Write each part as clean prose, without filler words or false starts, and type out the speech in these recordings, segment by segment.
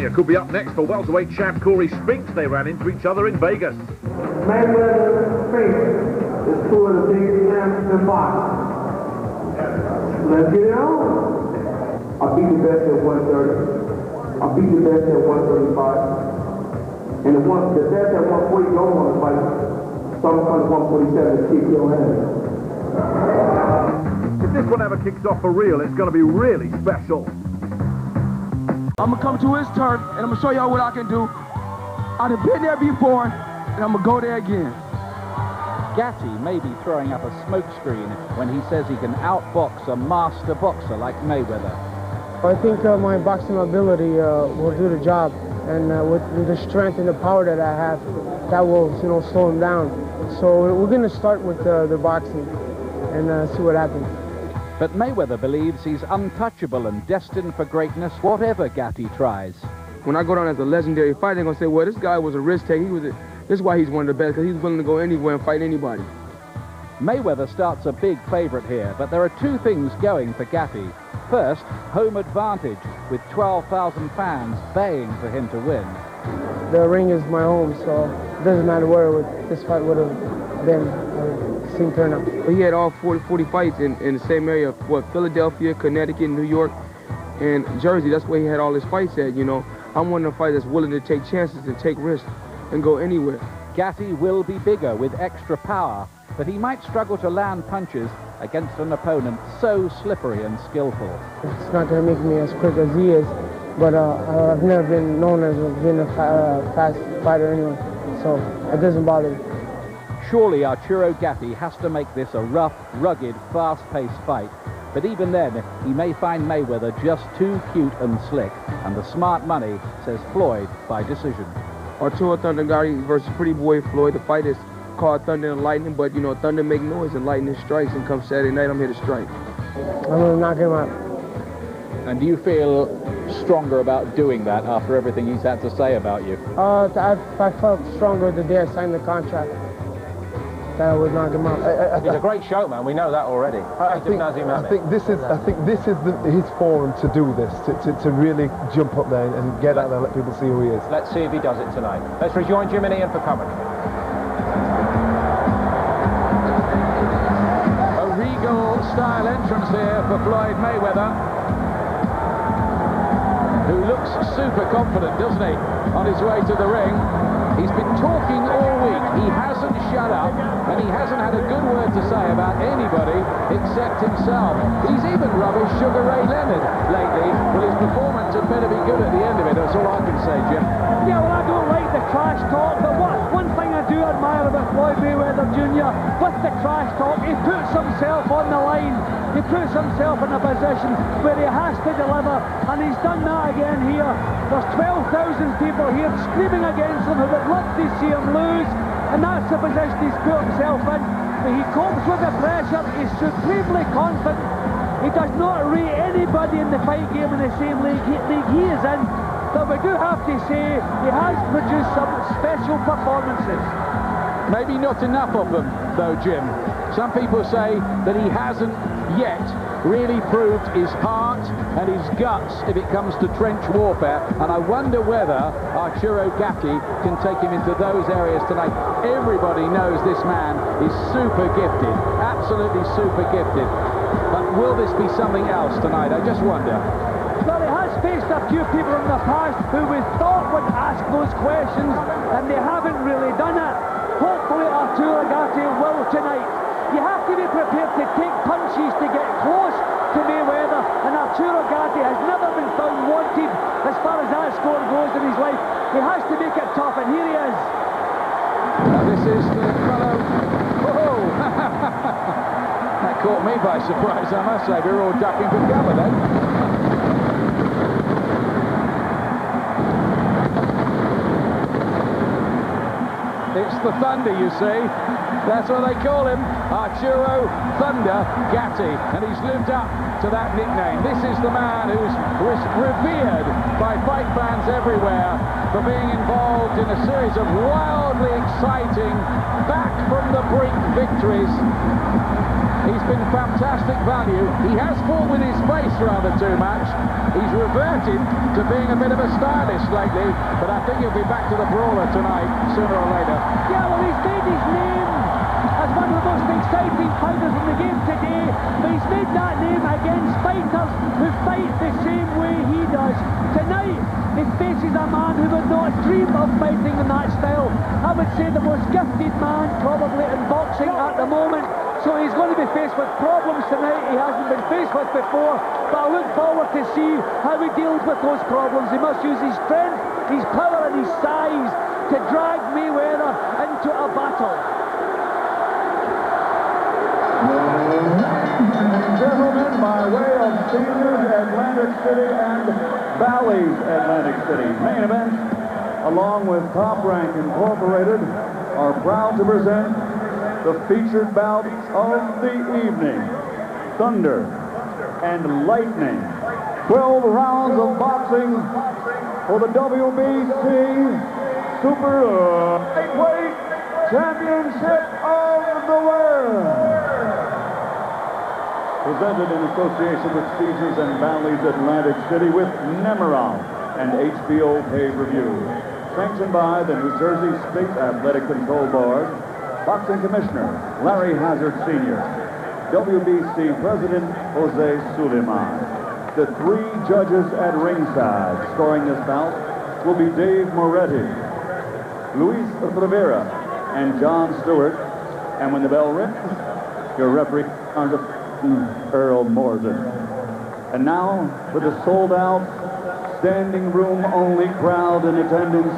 Jr. could be up next for welterweight champ Corey Spinks. They ran into each other in Vegas. Mayweather and Spinks is two of the biggest champs in boxing. Let's get it on. I beat the best at 130. I beat the best at 135. And the best at 140 don't want to fight. So I'm going to 147 to kick your ass. If this one ever kicks off for real, it's going to be really special. I'm going to come to his turf, and I'm going to show y'all what I can do. I've been there before, and I'm going to go there again. Gatti may be throwing up a smokescreen when he says he can outbox a master boxer like Mayweather. I think my boxing ability will do the job, and with the strength and the power that I have, that will, slow him down. So we're going to start with the boxing and see what happens. But Mayweather believes he's untouchable and destined for greatness, whatever Gatti tries. When I go down as a legendary fighter, they're going to say, well, this guy was a risk taker. This is why he's one of the best, because he's willing to go anywhere and fight anybody. Mayweather starts a big favourite here, but there are two things going for Gatti. First, home advantage, with 12,000 fans baying for him to win. The ring is my home, so it doesn't matter where this fight would have been. Same turnout. He had all 40 fights in the same area of Philadelphia, Connecticut, New York, and Jersey. That's where he had all his fights at, I'm one of the fighters that's willing to take chances and take risks and go anywhere. Gatti will be bigger with extra power, but he might struggle to land punches against an opponent so slippery and skillful. It's not going to make me as quick as he is, but I've never been known as being a fast fighter anyway, so it doesn't bother me. Surely Arturo Gatti has to make this a rough, rugged, fast-paced fight. But even then, he may find Mayweather just too cute and slick, and the smart money says Floyd by decision. Arturo Thunder Gatti versus Pretty Boy Floyd. The fight is called Thunder and Lightning, but Thunder make noise and lightning strikes, and come Saturday night, I'm here to strike. I'm going to knock him out. And do you feel stronger about doing that after everything he's had to say about you? I felt stronger the day I signed the contract. That I would knock him out. He's a great showman. We know that already. I think this is his forum to do this, to really jump up there and get out there and let people see who he is. Let's see if he does it tonight. Let's rejoin Jim and Ian for commentary. A regal style entrance here for Floyd Mayweather, who looks super confident, doesn't he, on his way to the ring. He's been talking all week. He hasn't shut up, and he hasn't had a good word to say about anybody except himself. He's even rubbish Sugar Ray Leonard lately. Well, his performance had better be good at the end of it. That's all I can say, Jim. Yeah, well, I don't like the trash talk, but one thing I do admire about Floyd Mayweather Jr., with the trash talk, he puts himself on the line. He puts himself in a position where he has to deliver, and he's done that again here. There's 12,000 people here screaming against him who would love to see him lose, and that's the position he's put himself in. But he copes with the pressure, he's supremely confident. He does not rate anybody in the fight game in the same league he is in, but we do have to say he has produced some special performances. Maybe not enough of them, though, Jim. Some people say that he hasn't yet really proved his heart and his guts if it comes to trench warfare, and I wonder whether Arturo Gatti can take him into those areas tonight. Everybody knows this man is super gifted, absolutely super gifted, but will this be something else tonight? I just wonder. Well, he has faced a few people in the past who we thought would ask those questions, and they haven't really done it. Hopefully Arturo Gatti will tonight. You have to be prepared to take punches to get close to Mayweather, and Arturo Gatti has never been found wanted as far as that score goes in his life. He has to make it tough, and here he is. Now this is the fellow. Whoa! That caught me by surprise, I must say. We were all ducking for cover then. It's the Thunder, you see. That's what they call him, Arturo Thunder Gatti, and he's lived up to that nickname. This is the man who's revered by fight fans everywhere for being involved in a series of wildly exciting, back from the brink victories. He's been fantastic value. He has fought with his face throughout the two-match. He's reverted to being a bit of a stylist lately, but I think he'll be back to the brawler tonight, sooner or later. Yeah, well, he's made his name as one of the most exciting fighters in the game today, but he's made that name against fighters who fight the same way he does. Tonight, he faces a man who would not dream of fighting in that style. I would say the most gifted man probably in boxing at the moment. So he's going to be faced with problems tonight he hasn't been faced with before, but I look forward to see how he deals with those problems. He must use his strength, his power and his size to drag Mayweather into a battle. Gentlemen, by way of seniors Atlantic City and Bally's Atlantic City, main event, along with Top Rank Incorporated, are proud to present the featured bout of the evening, Thunder and Lightning. 12 rounds of boxing for the WBC Super Lightweight Championship of the World. Presented in association with Caesars and Bally's Atlantic City with Nemiron and HBO Pay-Per-View. Sanctioned by the New Jersey State Athletic Control Board, Boxing Commissioner Larry Hazard Sr., WBC President Jose Suleiman. The three judges at ringside scoring this bout will be Dave Moretti, Luis Rivera, and John Stewart. And when the bell rings, your referee, Earl Morgan. And now, with a sold-out, standing room only crowd in attendance,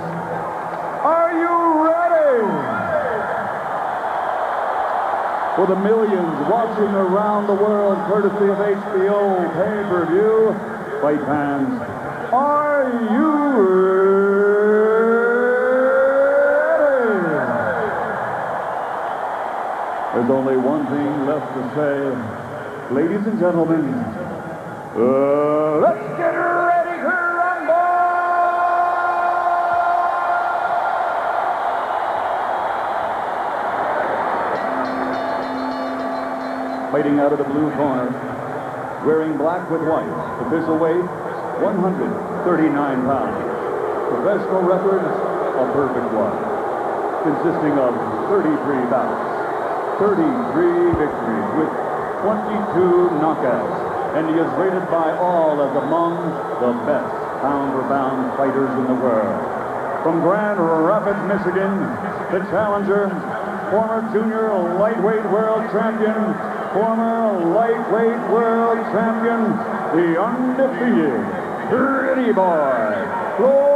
are you ready? For the millions watching around the world, courtesy of HBO Pay-Per-View, fight fans, are you ready? There's only one thing left to say. Ladies and gentlemen, let's get ready to rumble! Fighting out of the blue corner, wearing black with white, official weight, 139 pounds. Professional record, a perfect one, consisting of 33 bouts, 33 victories with 22 knockouts, and he is rated by all as among the best pound-for-pound fighters in the world. From Grand Rapids, Michigan, the challenger, former junior lightweight world champion, former lightweight world champion, the undefeated Pretty Boy, Floyd.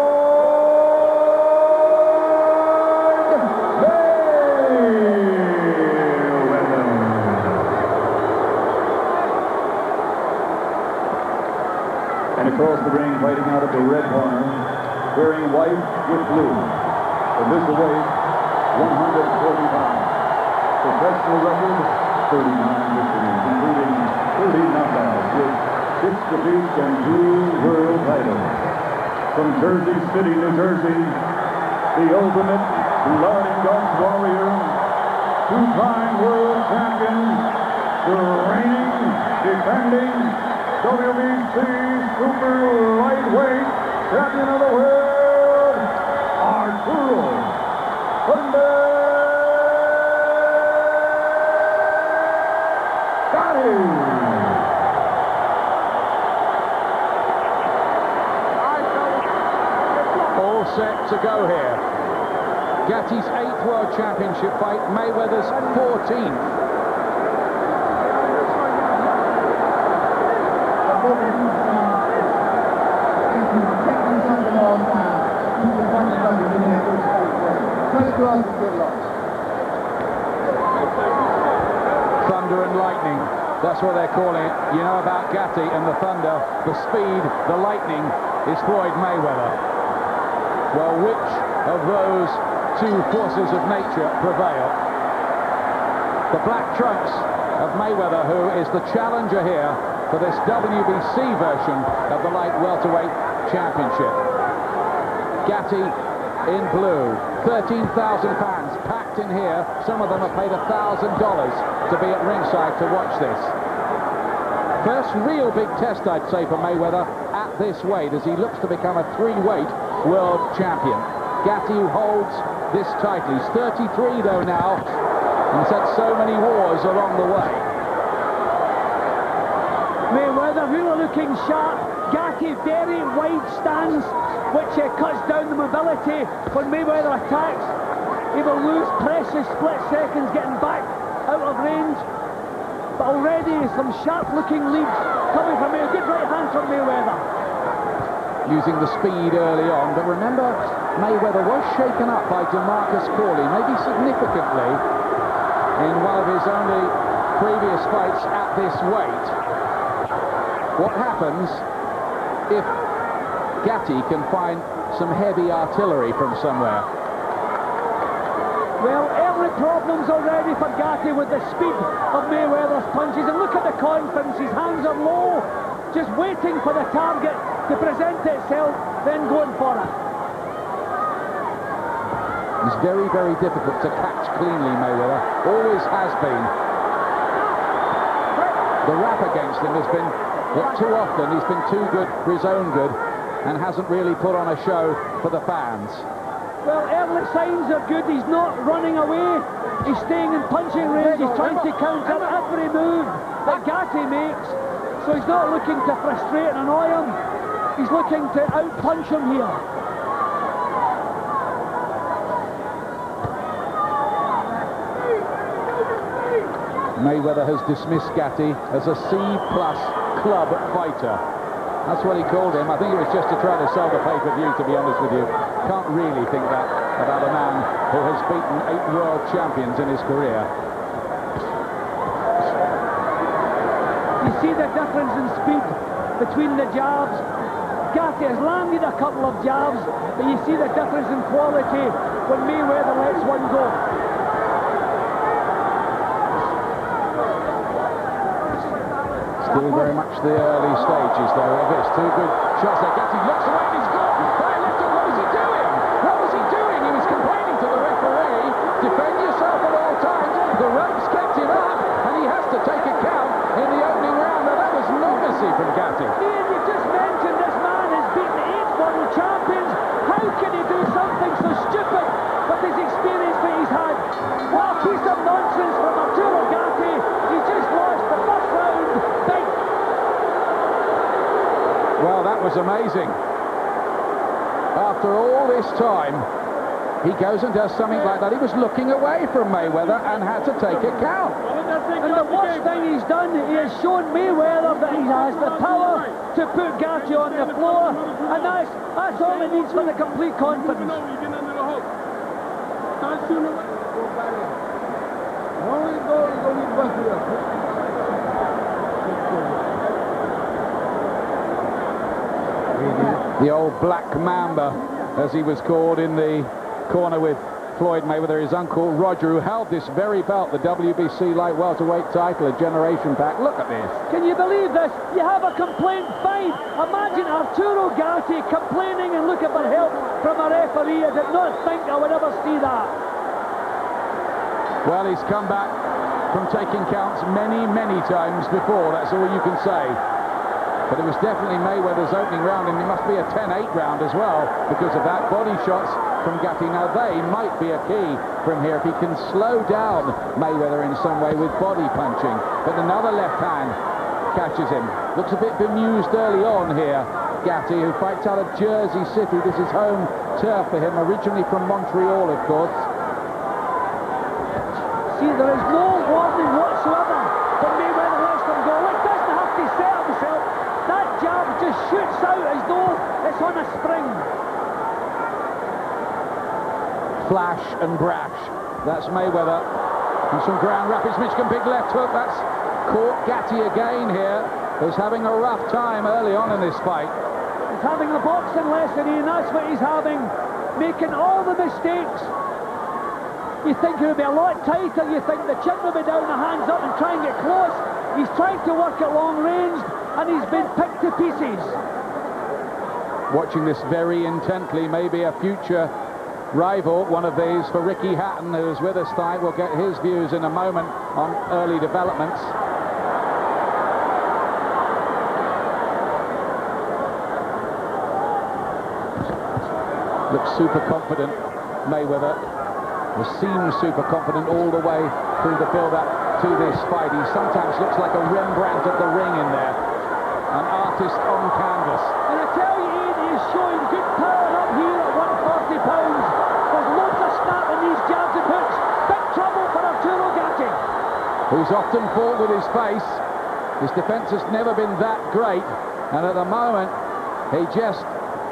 Across the ring, fighting out of the red corner, wearing white with blue. Official weight, 140 pounds. Professional record, 39 victories, including 30 knockouts with 6 defeats and 2 world titles. From Jersey City, New Jersey, the ultimate blood and guts warrior, 2-time world champion, the reigning, defending WBC Super Lightweight Champion of the World, Arturo Thunder Gatti. All set to go here. Gatti's 8th World Championship fight, Mayweather's 14th. Thunder and lightning, that's what they're calling it. You know about Gatti and the thunder, the speed, the lightning is Floyd Mayweather. Well, which of those two forces of nature prevail? The black trunks of Mayweather, who is the challenger here, for this WBC version of the light welterweight championship. Gatti in blue, 13,000 fans packed in here. Some of them have paid $1,000 to be at ringside to watch this. First real big test, I'd say, for Mayweather at this weight, as he looks to become a 3-weight world champion. Gatti, who holds this title. He's 33 though now, and he's had so many wars along the way. Mayweather really looking sharp. Gatti very wide stance, which cuts down the mobility when Mayweather attacks. He will lose precious split seconds getting back out of range. But already some sharp-looking leads coming from a good right hand from Mayweather. Using the speed early on, but remember, Mayweather was shaken up by DeMarcus Corley, maybe significantly, in one of his only previous fights at this weight. What happens if Gatti can find some heavy artillery from somewhere? Well, early problems already for Gatti with the speed of Mayweather's punches. And look at the confidence. His hands are low, just waiting for the target to present itself, then going for it. It's very, very difficult to catch cleanly, Mayweather. Always has been. The rap against him has been that too often he's been too good for his own good and hasn't really put on a show for the fans. Well, early signs are good. He's not running away. He's staying in punching range. He's trying to counter every move that Gatti makes. So he's not looking to frustrate and annoy him. He's looking to out-punch him here. Mayweather has dismissed Gatti as a C+ club fighter. That's what he called him. I think it was just to try to sell the pay-per-view, to be honest with you. Can't really think that about a man who has beaten 8 world champions in his career. You see the difference in speed between the jabs. Gatti has landed a couple of jabs, but you see the difference in quality when Mayweather lets one go. Still very much the early stages, though, of this. 2 good shots there. Gatti looks away and he's gone. Right left hook. What was he doing? What was he doing? He was complaining to the referee. Defend yourself at all times. The ropes kept him up, and he has to take a count in the opening round. Now, that was lunacy from Gatti. Ian, you just mentioned this man has beaten 8 world champions. How can he do something so stupid with his experience that he's had? What a piece of nonsense from Arturo Gatti. He's just lost the first round. Well, that was amazing. After all this time, he goes and does something like that. He was looking away from Mayweather and had to take a count. And the worst thing he's done, he has shown Mayweather that he has the power to put Gatti on the floor, and that's all he needs for the complete confidence. The old Black Mamba, as he was called, in the corner with Floyd Mayweather, his uncle Roger, who held this very belt, the WBC light welterweight title, a generation back. Look at this. Can you believe this? You have a complaint fight. Imagine Arturo Gatti complaining and looking for help from a referee. I did not think I would ever see that. Well, he's come back from taking counts many, many times before. That's all you can say. But it was definitely Mayweather's opening round, and it must be a 10-8 round as well because of that. Body shots from Gatti. Now, they might be a key from here if he can slow down Mayweather in some way with body punching. But another left hand catches him. Looks a bit bemused early on here, Gatti, who fights out of Jersey City. This is home turf for him, originally from Montreal, of course. See, there is no warning whatsoever when Mayweather lets them go. He doesn't have to set himself. That jab just shoots out as though it's on a spring. Flash and brash. That's Mayweather. And some Grand Rapids, Michigan, big left hook. That's caught Gatti again here, who's having a rough time early on in this fight. He's having a boxing lesson, Ian, that's what he's having. Making all the mistakes. You think it would be a lot tighter, you think the chin would be down, the hands up and try and get close. He's trying to work at long range. and he's been picked to pieces. Watching this very intently, maybe a future rival, one of these for Ricky Hatton, who's with us tonight. We'll get his views in a moment on early developments. Looks super confident, Mayweather. Seems super confident all the way through the build-up to this fight. He sometimes looks like a Rembrandt of the ring in there, an artist on canvas. And I tell you, Ian, he's showing good power up here at 140 pounds. There's loads of snap in these jabs and hooks. Big trouble for Arturo Gatti, who's often fought with his face. His defence has never been that great, and at the moment, he just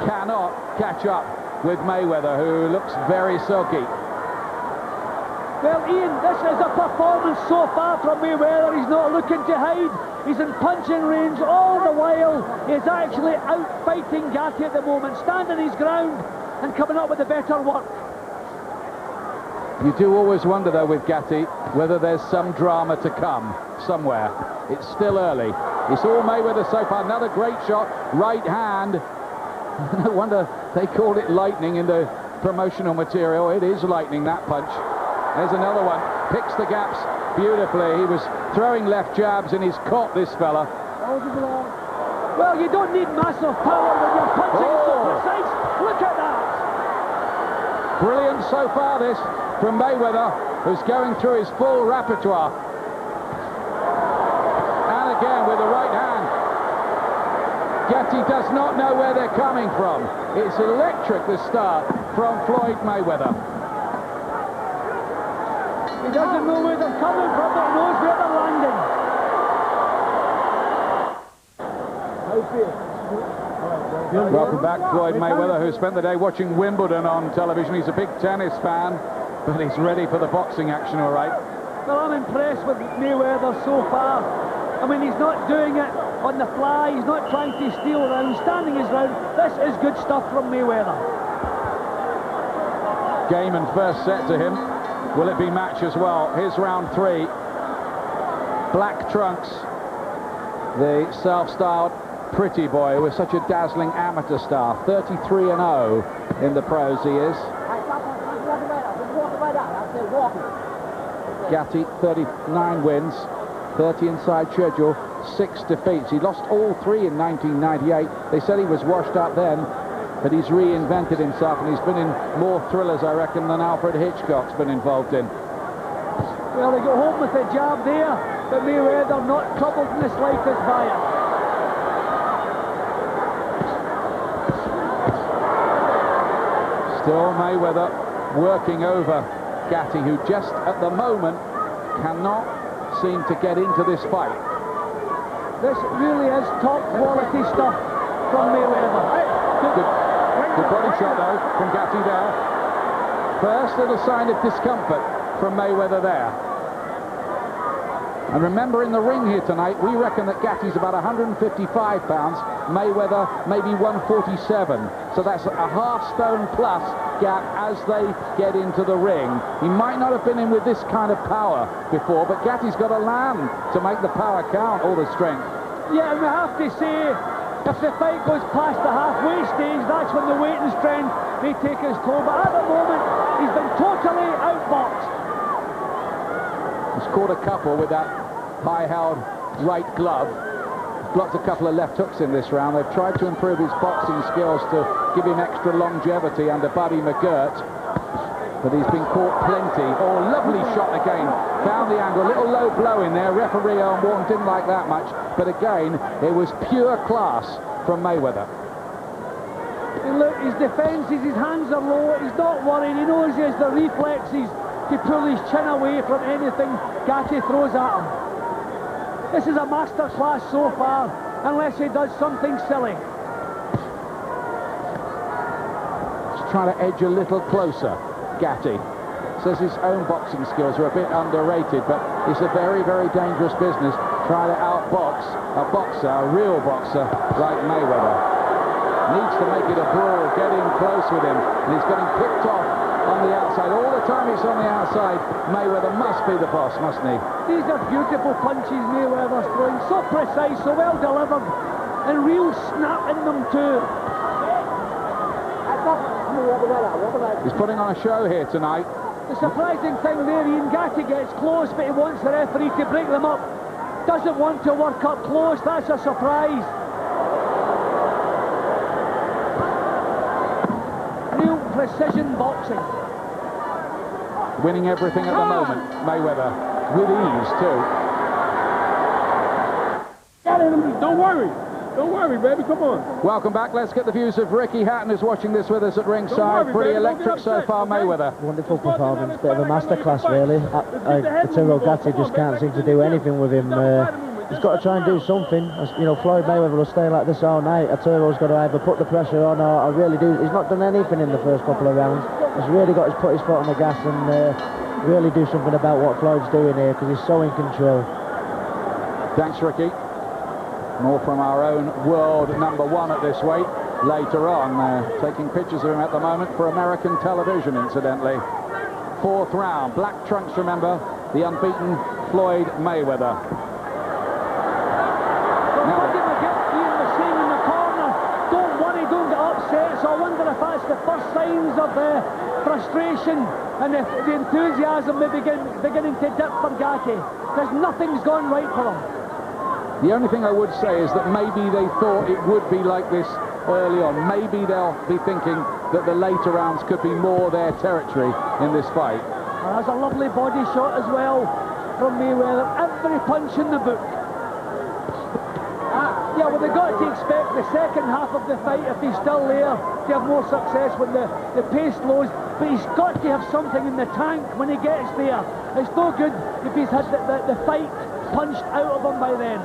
cannot catch up with Mayweather, who looks very silky. Well, Ian, this is a performance so far from Mayweather. He's not looking to hide. He's in punching range all the while. He's actually out fighting Gatti at the moment, standing his ground and coming up with the better work. You do always wonder, though, with Gatti, whether there's some drama to come somewhere. It's still early. It's all Mayweather so far. Another great shot, right hand. No wonder they called it lightning in the promotional material. It is lightning, that punch. There's another one, picks the gaps beautifully. He was throwing left jabs and he's caught this fella. Well, you don't need massive power when you're punching so precise. Look at that. Brilliant so far this from Mayweather, who's going through his full repertoire. And again with the right hand. Gatti does not know where they're coming from. It's electric, the start from Floyd Mayweather. He doesn't know where they're coming from, but he knows where they're landing. Welcome back, Floyd Mayweather, who spent the day watching Wimbledon on television. He's a big tennis fan, but he's ready for the boxing action, all right. Well, I'm impressed with Mayweather so far. I mean, he's not doing it on the fly. He's not trying to steal rounds, standing his ground. This is good stuff from Mayweather. Game and first set to him. Will it be match as well? Here's round 3. Black trunks, the self-styled pretty boy with such a dazzling amateur star. 33-0 in the pros he is. Gatti, 39 wins, 30 inside schedule, 6 defeats. He lost all 3 in 1998. They said he was washed up then, but he's reinvented himself and he's been in more thrillers, I reckon, than Alfred Hitchcock's been involved in. Well, they go home with a jab there, but Mayweather not troubled in the slightest by it. Still Mayweather working over Gatti, who just at the moment cannot seem to get into this fight. This really is top quality stuff from Mayweather. Good body shot though from Gatti there. First little sign of discomfort from Mayweather there. And remember, in the ring here tonight, we reckon that Gatti's about 155 pounds, Mayweather maybe 147. So that's a half stone plus gap as they get into the ring. He might not have been in with this kind of power before, but Gatti's got to land to make the power count, all the strength. Yeah, and we have to say, if the fight goes past the halfway stage, that's when the weight and strength may take his toll. But at the moment, he's been totally outboxed. He's caught a couple with that high-held right glove. Blocked a couple of left hooks in this round. They've tried to improve his boxing skills to give him extra longevity under Buddy McGirt. But he's been caught plenty. Oh, lovely shot again. Found the angle. Little low blow in there. Referee Owen Warren didn't like that much. But again, it was pure class from Mayweather. And look, his defences, his hands are low. He's not worried. He knows he has the reflexes to pull his chin away from anything Gatti throws at him. This is a masterclass so far, unless he does something silly. Just trying to edge a little closer, Gatti. Says his own boxing skills are a bit underrated, but it's a very, very dangerous business trying to outbox a boxer, a real boxer like Mayweather. needs to make it a brawl, get in close with him, and he's getting picked off on the outside. All the time he's on the outside, Mayweather must be the boss, mustn't he? These are beautiful punches Mayweather's throwing, so precise, so well delivered, and real snap in them too. He's putting on a show here tonight. The surprising thing there, Ian, Gatti gets close, but he wants the referee to break them up. Doesn't want to work up close, that's a surprise. Real precision boxing. Winning everything at the moment, Mayweather, with ease too. Don't worry. Don't worry, baby. Come on. Welcome back. Let's get the views of Ricky Hatton, who's watching this with us at ringside. Pretty electric so far, Mayweather. Wonderful performance. Bit of a masterclass, really. Arturo Gatti just can't seem to do anything with him. He's got to try and do something. You know, Floyd Mayweather will stay like this all night. Arturo's got to either put the pressure on or really do. He's not done anything in the first couple of rounds. He's really got to put his foot on the gas and really do something about what Floyd's doing here, because he's so in control. Thanks, Ricky. More from our own world number one at this weight later on. Taking pictures of him at the moment for American television, incidentally. Fourth round. Black trunks, remember, the unbeaten Floyd Mayweather. Now, Ian was saying in the corner, don't worry, don't get upset. So I wonder if that's the first signs of frustration and the enthusiasm may beginning to dip for Gatti, because nothing's gone right for him. The only thing I would say is that maybe they thought it would be like this early on. Maybe they'll be thinking that the later rounds could be more their territory in this fight. That's a lovely body shot as well from Mayweather. Every punch in the book. Yeah, well, they've got to expect the second half of the fight, if he's still there, to have more success when the pace slows. But he's got to have something in the tank when he gets there. It's no good if he's had the fight punched out of him by then.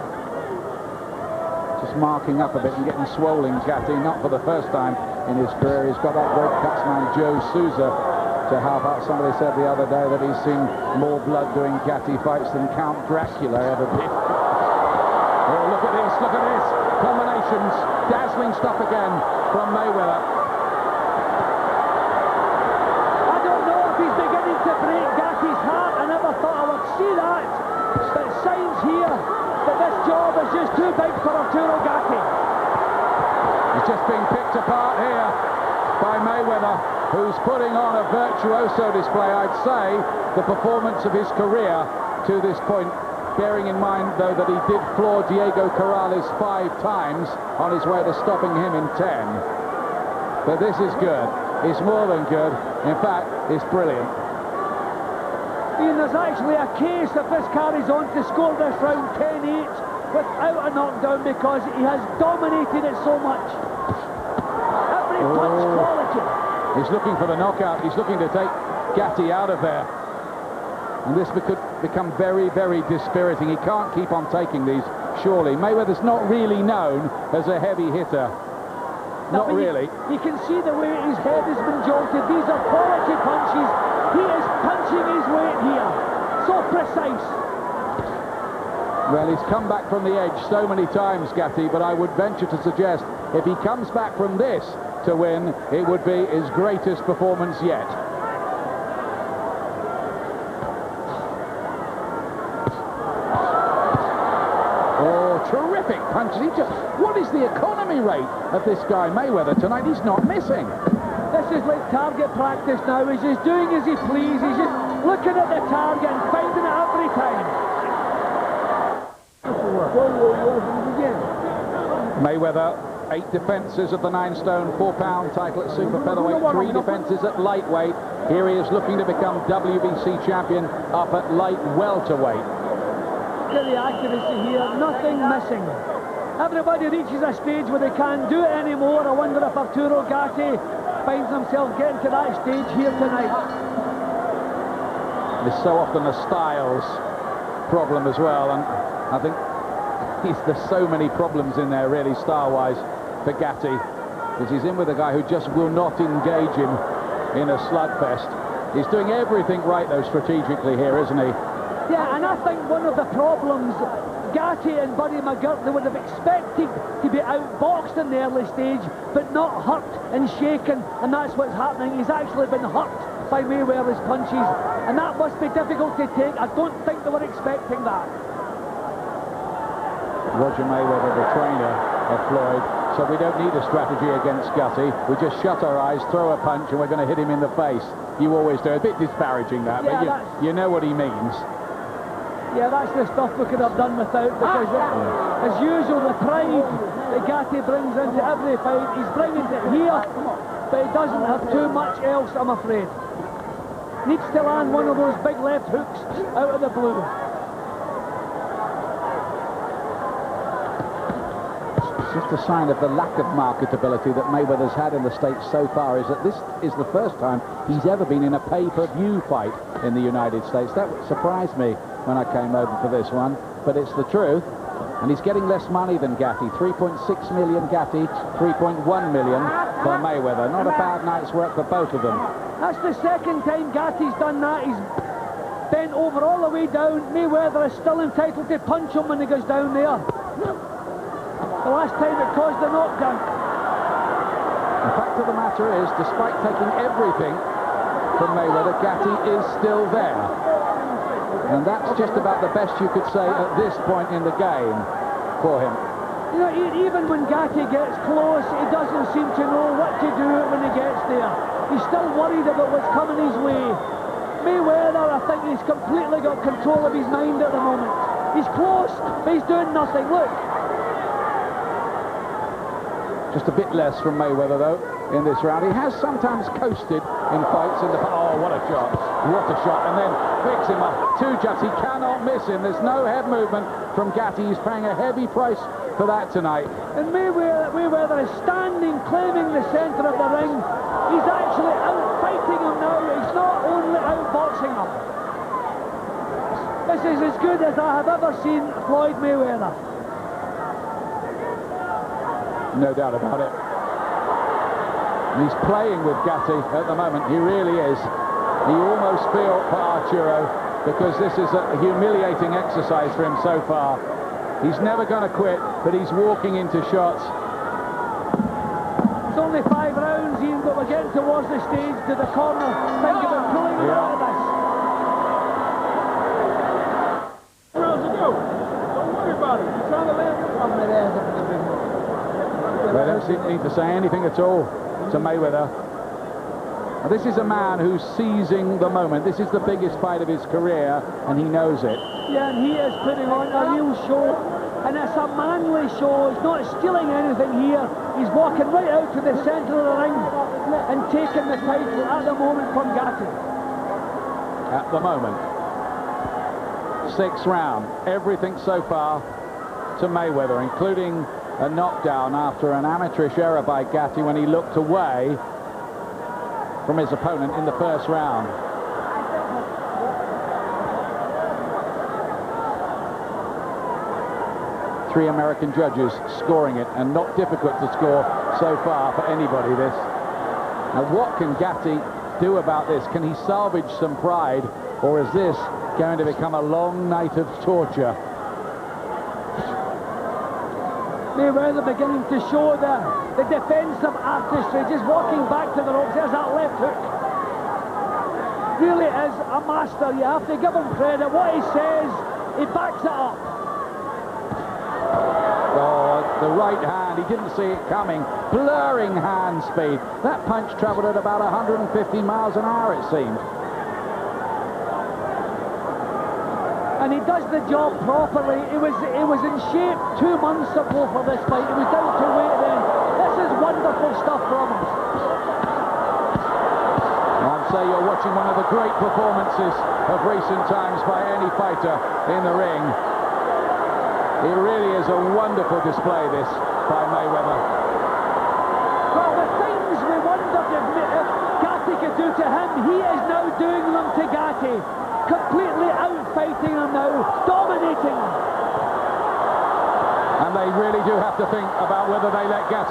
Just marking up a bit and getting swollen, Gatti, not for the first time in his career. He's got that great cutsman Joe Souza to help out. Somebody said the other day that he's seen more blood doing Gatti fights than Count Dracula ever did. Oh, look at this, look at this. Combinations, dazzling stuff again from Mayweather. I don't know if he's beginning to break Gatti's heart. I never thought I would see that. But signs here that this job is just too big for Arturo Gatti. He's just being picked apart here by Mayweather, who's putting on a virtuoso display, I'd say, the performance of his career to this point, bearing in mind, though, that he did floor Diego Corrales 5 times on his way to stopping him in 10. But this is good. It's more than good. In fact, it's brilliant. Ian, there's actually a case if this carries on to score this round 10-8 without a knockdown, because he has dominated it so much. Every punch quality. He's looking for the knockout. He's looking to take Gatti out of there. And this could become very, very dispiriting. He can't keep on taking these, surely. Mayweather's not really known as a heavy hitter. Not really. You can see the way his head has been jolted. These are quality punches. He is punching his weight here. So precise. Well, he's come back from the edge so many times, Gatti, but I would venture to suggest if he comes back from this to win, it would be his greatest performance yet. Oh, terrific punches. What is the economy rate of this guy, Mayweather, tonight? He's not missing. This is like target practice now. He's just doing as he pleases. He's just looking at the target and finding it every time. Mayweather, 8 defences of the 9-stone, 4-pound title at super featherweight, 3 defences at lightweight. Here he is looking to become WBC champion up at light welterweight. Look at the accuracy here, nothing missing. Everybody reaches a stage where they can't do it anymore. I wonder if Arturo Gatti finds himself getting to that stage here tonight. There's so often a styles problem as well, and I think there's so many problems in there, really, style-wise, for Gatti, because he's in with a guy who just will not engage him in a slugfest. He's doing everything right, though, strategically here, isn't he? Yeah, and I think one of the problems Gatti and Buddy McGirt, they would have expected to be outboxed in the early stage, but not hurt and shaken, and that's what's happening. He's actually been hurt by Mayweather's punches, and that must be difficult to take. I don't think they were expecting that. Roger Mayweather, the trainer of Floyd, so we don't need a strategy against Gatti. We just shut our eyes, throw a punch, and we're going to hit him in the face. You always do. A bit disparaging that, yeah, but you know what he means. Yeah, that's the stuff we could have done without, because as usual, the pride that Gatti brings into every fight, he's bringing it here, but he doesn't have too much else, I'm afraid. Needs to land one of those big left hooks out of the blue. Just a sign of the lack of marketability that Mayweather's had in the States so far is that this is the first time he's ever been in a pay-per-view fight in the United States. That surprised me when I came over for this one, but it's the truth. And he's getting less money than Gatti. 3.6 million Gatti, 3.1 million for Mayweather. Not a bad night's work for both of them. That's the second time Gatti's done that. He's bent over all the way down. Mayweather is still entitled to punch him when he goes down there. The last time it caused a knockdown. The fact of the matter is, despite taking everything from Mayweather, Gatti is still there. And that's just about the best you could say at this point in the game for him. You know, even when Gatti gets close, he doesn't seem to know what to do when he gets there. He's still worried about what's coming his way. Mayweather, I think he's completely got control of his mind at the moment. He's close, but he's doing nothing. Look. Just a bit less from Mayweather, though, in this round. He has sometimes coasted in fights in the... Oh, what a shot. What a shot. And then picks him up. Two jabs. He cannot miss him. There's no head movement from Gatti. He's paying a heavy price for that tonight. And Mayweather is standing, claiming the centre of the ring. He's actually out-fighting him now. He's not only out-boxing him. This is as good as I have ever seen Floyd Mayweather. No doubt about it. And he's playing with Gatti at the moment. He really is. You almost feel for Arturo, because this is a humiliating exercise for him so far. He's never going to quit, but he's walking into shots. It's only 5 rounds, Ian, but we're getting towards the stage, to the corner. Think about pulling him out of this. Rounds to go. Don't worry about it. You're trying to land on that ass up in the big one. They don't need to say anything at all to Mayweather. Now, this is a man who's seizing the moment. This is the biggest fight of his career, and he knows it. Yeah, and he is putting on a real show, and it's a manly show. He's not stealing anything here. He's walking right out to the centre of the ring and taking the title at the moment from Gatti. At the moment. 6th round. Everything so far to Mayweather, including a knockdown after an amateurish error by Gatti when he looked away from his opponent in the first round. Three American judges scoring it, and not difficult to score so far for anybody, this. Now, what can Gatti do about this? Can he salvage some pride, or is this going to become a long night of torture? Mayweather beginning to show the defensive artistry, just walking back to the ropes. There's that left hook. Really is a master. You have to give him credit. What he says, he backs it up. Oh, the right hand, he didn't see it coming. Blurring hand speed. That punch travelled at about 150 miles an hour, it seemed. And he does the job properly. He was in shape 2 months ago for this fight. He was down to weight then. This is wonderful stuff from him. I'd say you're watching one of the great performances of recent times by any fighter in the ring. It really is a wonderful display, this, by Mayweather. Well, the things we wondered if Gatti could do to him, he is now doing them to Gatti. Completely out-fighting him now, dominating him. And they really do have to think about whether they let Gatti